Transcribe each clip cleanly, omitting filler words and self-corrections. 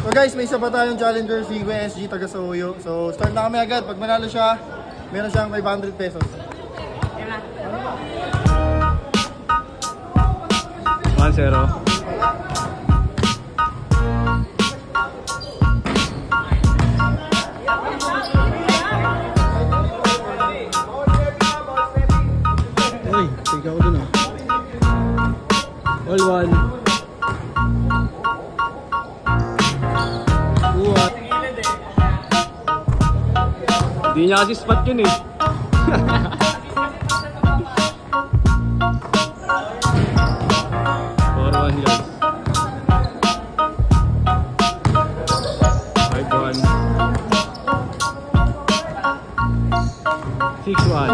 So guys, may isa pa tayong challenger si WSG taga sa Uyo. So start na kami agad. Pag manalo siya, meron siyang 500 pesos. 1-0. Tingnan ko dun ah. All one. Uwat. Hindi niya kasi spot yun eh. 4-1 guys. 5-1. 6-1.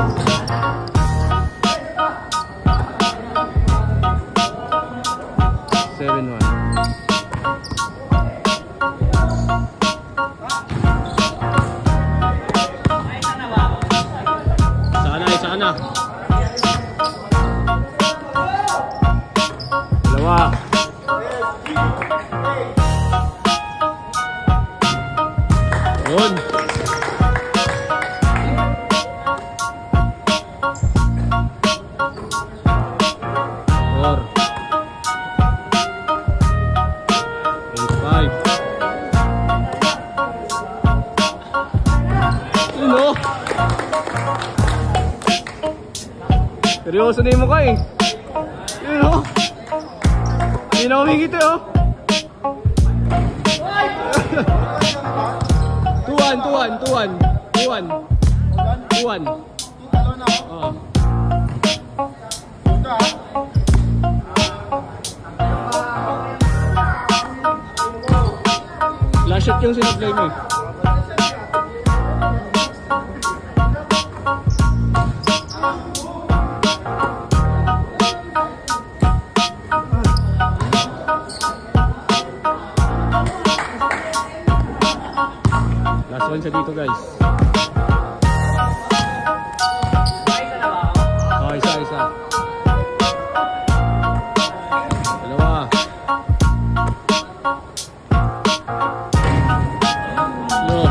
7-1. Sana. Dalawa. Yun. 4. 8-5. Yun o. Seryoso na yung mukha eh. Yun o. Hindi na humingit eh o. 2-1. Last shot yung sinablay mo eh. Last one siya dito guys. Oh, isa. Dalawa. No.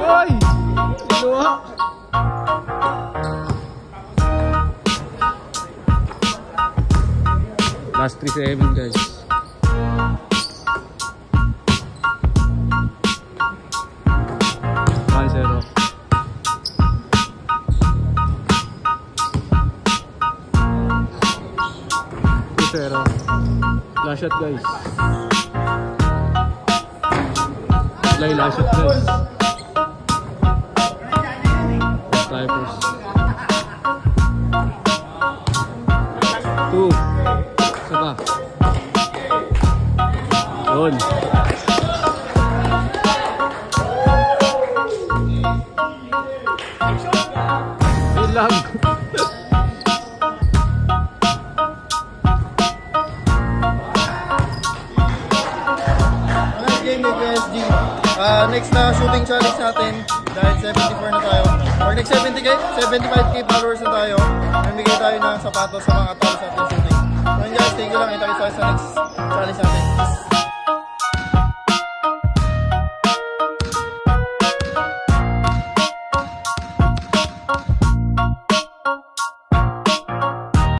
Oy! Dalawa. Last 3-7 guys. Last shot guys. Last shot guys. Typers. 2. Isa pa. Yun. Yun lang. Next na shooting challenge natin dahil 74 na tayo or next 75k followers na tayo, namigay tayo ng sapatos sa mga tao sa ating shooting. So guys, thank you lang, kita kita sa next challenge natin.